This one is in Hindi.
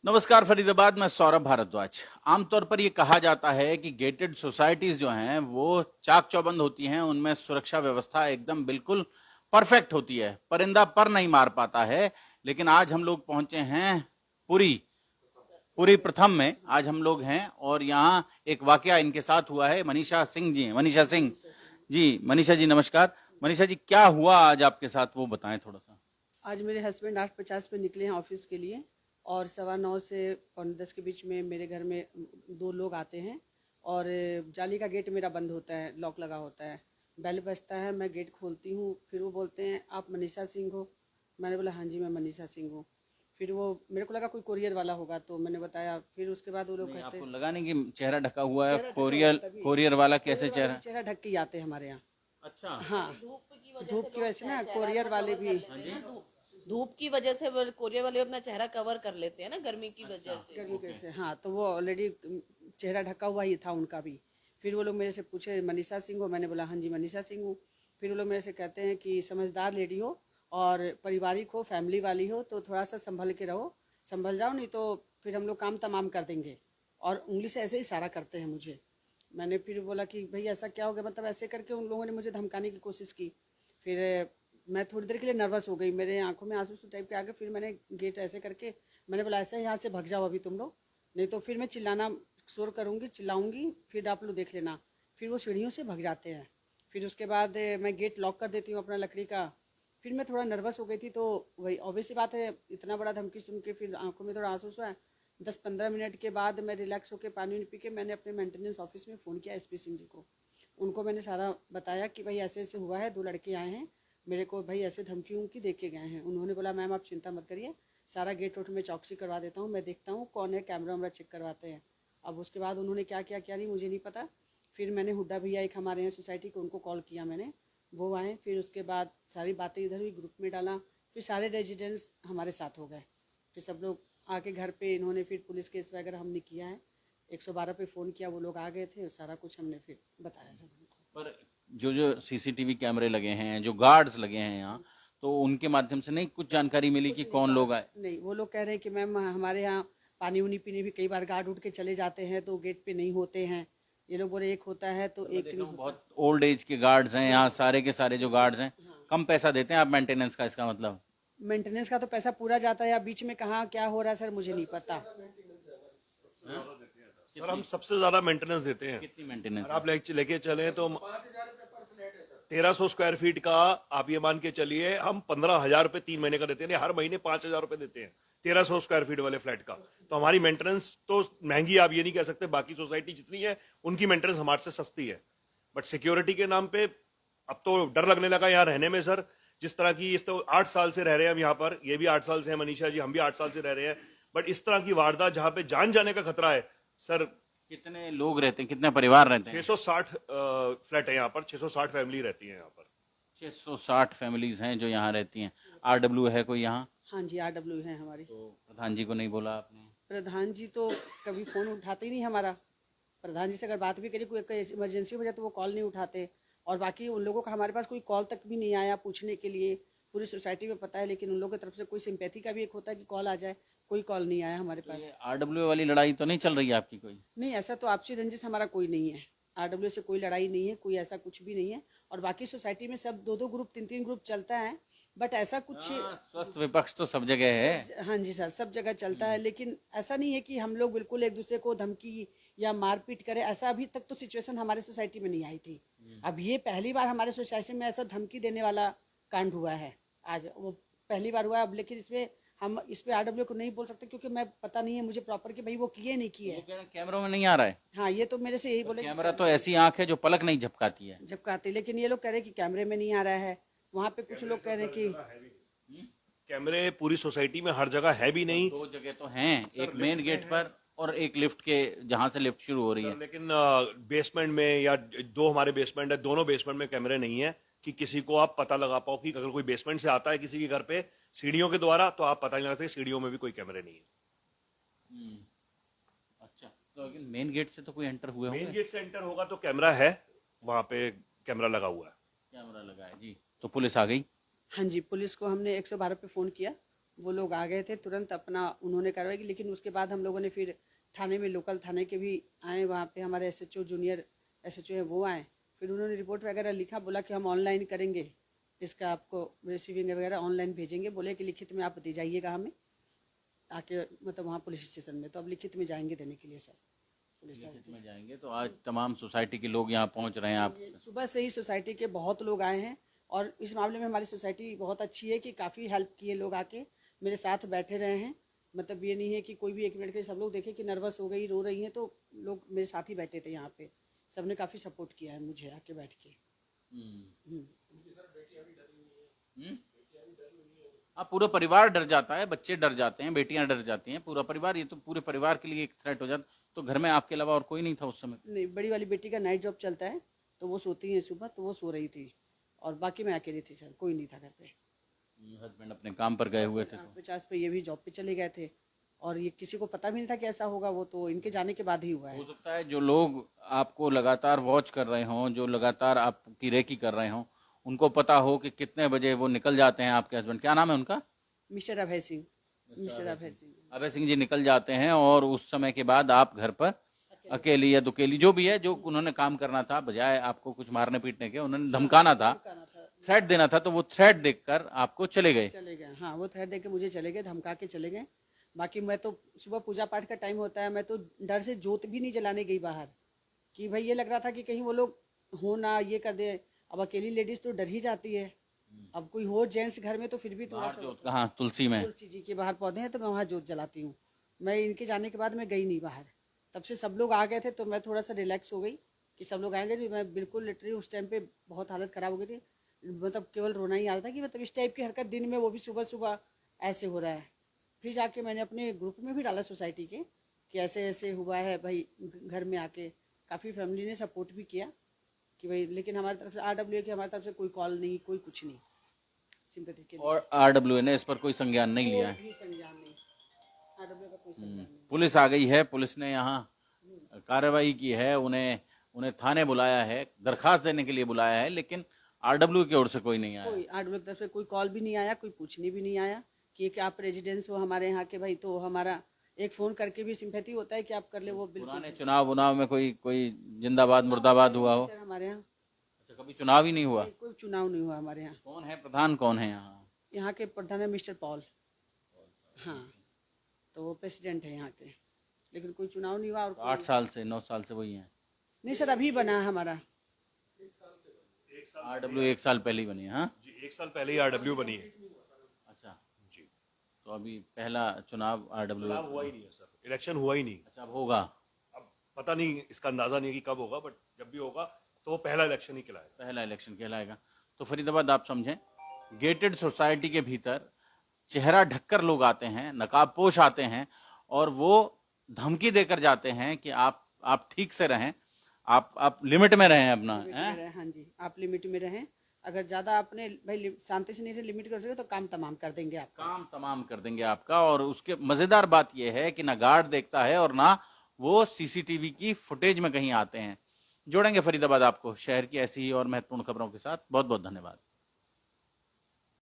नमस्कार फरीदाबाद में सौरभ भारद्वाज। आमतौर पर ये कहा जाता है कि गेटेड सोसाइटीज जो हैं वो चाक चौबंद होती हैं, उनमें सुरक्षा व्यवस्था एकदम बिल्कुल परफेक्ट होती है, परिंदा पर नहीं मार पाता है। लेकिन आज हम लोग पहुंचे हैं पुरी पुरी प्रथम में। आज हम लोग हैं और यहाँ एक वाकया इनके साथ हुआ है। मनीषा सिंह जी हैं, मनीषा सिंह जी। मनीषा जी नमस्कार। मनीषा जी क्या हुआ आज आपके साथ वो बताएं थोड़ा सा। आज मेरे हस्बैंड 8:50 पे निकले हैं ऑफिस के लिए और 9:15 से 9:45 के बीच में मेरे घर में दो लोग आते हैं और जाली का गेट मेरा बंद होता है, लॉक लगा होता है। बेल बजता है, मैं गेट खोलती हूँ, फिर वो बोलते हैं आप मनीषा सिंह हो? मैंने बोला हाँ जी मैं मनीषा सिंह हूँ। फिर वो मेरे को लगा कोई कोरियर वाला होगा तो मैंने बताया। फिर उसके बाद वो लोग नहीं, कहते आपको हैं लगा नहीं कि चेहरा ढका हुआ है? चेहरा ढका हुआ है, कोरियर तभी कोरियर वाला कैसे कोरियर वाले चेहरा? भी चेहरा ढक के ही आते हैं हमारे यहाँ। अच्छा। हाँ, धूप की वजह धूप से की लोग वजह से ना चेहरा कोरियर अपना वाले कवर भी। कर लेते हैं ना। धूप की वजह से कोरियर वाले अपना चेहरा कवर कर लेते हैं ना, गर्मी की वजह से। गर्मी ओके। कैसे, हाँ, तो वो ऑलरेडी चेहरा ढका हुआ ही था उनका भी। फिर वो लोग मेरे से पूछे मनीषा सिंह हो? मैंने बोला हाँ जी मनीषा सिंह हूँ। फिर वो लोग मेरे से कहते हैं कि समझदार लेडी हो और पारिवारिक हो, फैमिली वाली हो तो थोड़ा सा संभल के रहो, संभल जाओ नहीं तो फिर हम लोग काम तमाम कर देंगे। और उंगली से ऐसे ही इशारा करते हैं मुझे। मैंने फिर बोला कि भाई ऐसा क्या हो गया, मतलब ऐसे करके उन लोगों ने मुझे धमकाने की कोशिश की। फिर मैं थोड़ी देर के लिए नर्वस हो गई, मेरे आंखों में आंसू टाइप के आ गए। फिर मैंने गेट ऐसे करके मैंने बोला ऐसे यहाँ से भाग जाओ अभी तुम लोग, नहीं तो फिर मैं चिल्लाना शोर करूँगी, चिल्लाऊंगी, फिर आप लोग देख लेना। फिर वो सीढ़ियों से भाग जाते हैं। फिर उसके बाद मैं गेट लॉक कर देती हूँ अपना लकड़ी का। फिर मैं थोड़ा नर्वस हो गई थी तो वही ऑब्वियस सी बात है, इतना बड़ा धमकी सुन के फिर आंखों में थोड़ा आंसू आया। 10-15 मिनट के बाद मैं रिलैक्स होकर पानी पी के मैंने अपने मेंटेनेंस ऑफिस में फ़ोन किया एसपी सिंह जी को। उनको मैंने सारा बताया कि भाई ऐसे ऐसे हुआ है, दो लड़के आए हैं मेरे को भाई ऐसे धमकी उमकी दे के गए हैं। उन्होंने बोला मैम आप चिंता मत करिए, सारा गेट वोट में चौकसी करवा देता हूँ, मैं देखता हूँ कौन है, कैमरा वैमरा चेक करवाते हैं। अब उसके बाद उन्होंने क्या किया क्या नहीं मुझे नहीं पता। फिर मैंने हुड्डा भैया एक हमारे यहाँ सोसाइटी को उनको कॉल किया मैंने, वो आए। फिर उसके बाद सारी बातें इधर हुई, ग्रुप में डाला। फिर सारे रेजिडेंट्स हमारे साथ हो गए। फिर सब लोग आके घर पे इन्होंने फिर पुलिस केस वगैरह हमने किया है, 112 पे फ़ोन किया, वो लोग आ गए थे और सारा कुछ हमने फिर बताया सब उनको। पर जो जो सीसीटीवी कैमरे लगे हैं, जो गार्ड्स लगे हैं यहाँ, तो उनके माध्यम से नहीं कुछ जानकारी मिली कि कुछ नहीं कौन लोग आए? नहीं, वो लोग कह रहे हैं कि मैम हमारे यहाँ पानी उनी पीने भी कई बार गार्ड उठ के चले जाते हैं तो गेट पे नहीं होते हैं। ये लोग बोले एक होता है तो पर मैं एक देख नहीं रहा हूँ होता। बहुत ओल्ड एज के गार्ड्स हैं यहाँ, सारे के सारे जो गार्ड्स हैं। हाँ, कम पैसा देते हैं आप मेंटेनेंस का, इसका मतलब? मेंटेनेंस का तो पैसा पूरा जाता है, या बीच में कहाँ क्या हो रहा है सर मुझे नहीं पता। सर हम सबसे ज्यादा मेंटेनेंस देते हैं। कितनी मेंटेनेंस अगर है? आप लेके चले तो 1300 स्क्वायर फीट का आप ये मान के चलिए हम 15,000 रुपए 3 महीने का देते हैं, हर महीने 5,000 रुपए देते हैं 1300 स्क्वायर फीट वाले फ्लैट का। तो हमारी मेंटेनेंस तो महंगी आप ये नहीं कह सकते, बाकी सोसाइटी जितनी है उनकी मेंटेनेंस हमारे से सस्ती है। बट सिक्योरिटी के नाम पे अब तो डर लगने लगा यहाँ रहने में सर। जिस तरह की इस तो 8 साल से रह रहे हैं हम यहाँ पर, ये भी 8 साल से है मनीषा जी, हम भी 8 साल से रह रहे हैं। बट इस तरह की वारदात जहां पे जान जाने का खतरा है सर। कितने लोग रहते हैं, कितने परिवार रहते हैं? 660 फ्लैट है यहाँ पर, 660 फैमिली रहती है यहाँ पर। 660 फैमिलीज हैं जो यहाँ रहती हैं। आरडब्ल्यू है कोई यहाँ? हाँ जी आरडब्ल्यू है हमारी। तो प्रधान जी को नहीं बोला आपने? प्रधान जी तो कभी फ़ोन उठाते ही नहीं हमारा। प्रधान जी से अगर बात भी करी कोई इमरजेंसी हो जाए तो वो कॉल नहीं उठाते। और बाकी उन लोगों का हमारे पास कोई कॉल तक भी नहीं आया पूछने के लिए। पूरी सोसाइटी में पता है, लेकिन उन लोगों की तरफ से कोई सिंपैथी का भी एक होता है कि कॉल आ जाए, कोई कॉल नहीं आया हमारे तो पास। ये आरडब्ल्यू वाली लड़ाई तो नहीं चल रही है आपकी कोई? नहीं, ऐसा तो आपसी रंजिश हमारा कोई नहीं है। आरडब्ल्यू से कोई लड़ाई नहीं है, कोई ऐसा कुछ भी नहीं है। और बाकी सोसाइटी में सब दो दो ग्रुप, तीन तीन ग्रुप चलता है, बट ऐसा कुछ स्वस्थ विपक्ष तो सब जगह है। हाँ जी सर, सब जगह चलता है। लेकिन ऐसा नहीं है कि हम लोग बिल्कुल एक दूसरे को धमकी या मारपीट करें, ऐसा अभी तक तो सिचुएशन हमारे सोसाइटी में नहीं आई थी। अब ये पहली बार हमारे सोसाइटी में ऐसा धमकी देने वाला कांड हुआ है आज, वो पहली बार हुआ है। अब लेकिन इसमें हम इस पे आरडब्ल्यू को नहीं बोल सकते क्योंकि मैं पता नहीं है मुझे प्रॉपर कि भाई वो किए नहीं वो किए। कह रहे हैं कैमरों में नहीं आ रहा है। हाँ, ये तो मेरे से यही बोले कैमरा तो ऐसी आंख है जो पलक नहीं झपकाती है। झपकाते, लेकिन ये लोग कह रहे हैं कि कैमरे में नहीं आ रहा है। वहाँ पे कुछ लोग कह रहे हैं कि कैमरे पूरी सोसाइटी में हर जगह है भी नहीं। दो जगह तो हैं, एक मेन गेट पर और एक लिफ्ट के जहां से लिफ्ट शुरू हो रही है। लेकिन बेसमेंट में या दो हमारे बेसमेंट है, दोनों बेसमेंट में कैमरे नहीं है कि किसी को आप पता लगा पाओ कि अगर कोई बेसमेंट से आता है किसी के घर पे सीढ़ियों के द्वारा तो आप पता नहीं लगा सकते सीढ़ियों में भी कोई कैमरे नहीं है। अच्छा, तो लेकिन मेन गेट से तो कोई एंटर हुए मेन होंगे? गेट से एंटर होगा तो कैमरा है, वहां पे कैमरा लगा हुआ है। कैमरा लगा है जी। तो पुलिस आ गई? हाँ जी, पुलिस को हमने 112 पे फ़ोन किया, वो लोग आ गए थे तुरंत, अपना उन्होंने कार्रवाई की। लेकिन उसके बाद हम लोगों ने फिर थाने में, लोकल थाने के भी आए, वहाँ पे हमारे एसएचओ, जूनियर एसएचओ है, वो आए। फिर उन्होंने रिपोर्ट वगैरह लिखा, बोला कि हम ऑनलाइन करेंगे इसका, आपको रिसीविंग वगैरह ऑनलाइन भेजेंगे। बोले कि लिखित में आप दे जाइएगा हमें आके, मतलब वहाँ पुलिस स्टेशन में। तो अब लिखित में जाएंगे देने के लिए सर, पुलिस लिखित में जाएंगे। तो आज तमाम सोसाइटी के लोग यहाँ पहुँच रहे हैं। आप सुबह से ही सोसाइटी के बहुत लोग आए हैं, और इस मामले में हमारी सोसाइटी बहुत अच्छी है कि काफ़ी हेल्प किए लोग, आके मेरे साथ बैठे रहे हैं। मतलब ये नहीं है कि कोई भी एक मिनट के, सब लोग देखे कि नर्वस हो गई, रो रही हैं, तो लोग मेरे साथ ही बैठे थे यहाँ पे। सबने काफ़ी सपोर्ट किया है मुझे आके बैठ के। हाँ, पूरा परिवार डर जाता है, बच्चे डर जाते हैं, बेटियां डर जाती हैं, पूरा परिवार। ये तो पूरे परिवार के लिए एक थ्रेट हो जाता। तो घर में आपके अलावा और कोई नहीं था उस समय? नहीं, बड़ी वाली बेटी का नाइट जॉब चलता है, तो वो सोती है सुबह, तो वो सो रही थी, और बाकी मैं अकेली थी सर, कोई नहीं था घर पे। हस्बैंड अपने काम पर गए हुए थे। 50 पे ये भी जॉब पे चले गए थे, और ये किसी को पता भी नहीं था कि ऐसा होगा। वो तो इनके जाने के बाद ही हुआ है। हो सकता है जो लोग आपको लगातार वॉच कर रहे हों, जो लगातार आपकी रेकी कर रहे हों, उनको पता हो कि कितने बजे वो निकल जाते हैं आपके हस्बैंड। क्या नाम है उनका? मिस्टर अभय सिंह। मिस्टर अभय सिंह। अभय सिंह जी निकल जाते हैं, और उस समय के बाद आप घर पर अकेली या दुकेली, जो भी है, जो उन्होंने काम करना था, बजाय आपको कुछ मारने पीटने के, उन्होंने धमकाना था, थ्रेट देना था, तो वो थ्रेट देखकर आपको चले गए। हाँ, वो थ्रेट देके मुझे चले गए, धमका के चले गए। बाकी मैं तो सुबह पूजा पाठ का टाइम होता है, मैं तो डर से जोत भी नहीं जलाने गई बाहर, कि भाई ये लग रहा था कि कहीं वो लोग हो ना, ये कर दे। अब अकेली लेडीज तो डर ही जाती है। अब कोई हो जेंट्स घर में तो फिर भी थोड़ा सा। कहाँ? तुलसी में? तुलसी जी के बाहर पौधे हैं, तो मैं वहाँ जोत जलाती हूँ। मैं इनके जाने के बाद मैं गई नहीं बाहर। तब से सब लोग आ गए थे, तो मैं थोड़ा सा रिलैक्स हो गई कि सब लोग आएंगे। मैं बिल्कुल लिटरली उस टाइम पे बहुत हालत खराब हो गई थी। मतलब केवल रोना ही आ रहा था कि मतलब इस टाइप की हरकत दिन में, वो भी सुबह सुबह ऐसे हो रहा है। फिर जाके मैंने अपने ग्रुप में भी डाला सोसाइटी के कि ऐसे ऐसे हुआ है भाई घर में आके। काफ़ी फैमिली ने सपोर्ट भी किया कि भाई, लेकिन हमारी तरफ से RWA की हमारी तरफ से कोई कॉल नहीं, कोई कुछ नहीं सिंपैथी के लिए। और RWA ने इस पर कोई संज्ञान नहीं लिया है? कोई संज्ञान नहीं, RWA का कोई संज्ञान नहीं। पुलिस आ गई है, पुलिस ने यहाँ कार्रवाई की है, उन्हें थाने बुलाया है, दरखास्त देने के लिए बुलाया है, लेकिन RWA की ओर से कोई नहीं आया। कोई RWA की तरफ से कोई कॉल भी नहीं आया, कोई पूछने भी नहीं आया कि आप रेजिडेंस हो हमारे यहाँ के भाई। तो हमारा एक फोन करके भी सिंपैथी होता है कि आप कर ले, वो बिल्कुल। पुराने चुनाव में कोई जिंदाबाद मुर्दाबाद हुआ हो? सर हमारे यहाँ अच्छा, कभी चुनाव ही नहीं हुआ? कोई चुनाव नहीं हुआ हमारे यहाँ। कौन है प्रधान, कौन है यहाँ? यहाँ के प्रधान है मिस्टर पॉल। हाँ, तो वो प्रेसिडेंट है यहाँ के, लेकिन कोई चुनाव नहीं हुआ। और 8 साल से 9 साल से वही है? नहीं सर, अभी बना है हमारा। RWA 1 साल पहले ही बनी है? हाँ जी, 1 साल पहले ही RW बनी है। अच्छा जी। तो अभी पहला चुनाव RWA चुनाव हुआ ही नहीं है सर, इलेक्शन हुआ ही नहीं। अच्छा, अब होगा? अब पता नहीं, इसका अंदाजा नहीं है कि कब होगा, बट जब भी होगा तो वो पहला इलेक्शन ही कहलाएगा। पहला इलेक्शन कहलाएगा। तो फरीदाबाद आप समझें, गेटेड सोसाइटी के भीतर चेहरा ढककर लोग आते हैं, नकाबपोश आते हैं, और वो धमकी देकर जाते हैं कि आप ठीक से रहें, आप लिमिट में रहें अपना। हाँ जी, आप लिमिट में रहें। अगर ज्यादा आपने भाई शांति से नहीं रहे, लिमिट कर सके, तो काम तमाम कर देंगे आपका। काम तमाम कर देंगे आपका। और उसके मजेदार बात यह है कि ना गार्ड देखता है और ना वो CCTV की फुटेज में कहीं आते हैं। जोड़ेंगे फरीदाबाद आपको शहर की ऐसी ही और महत्वपूर्ण खबरों के साथ। बहुत बहुत धन्यवाद।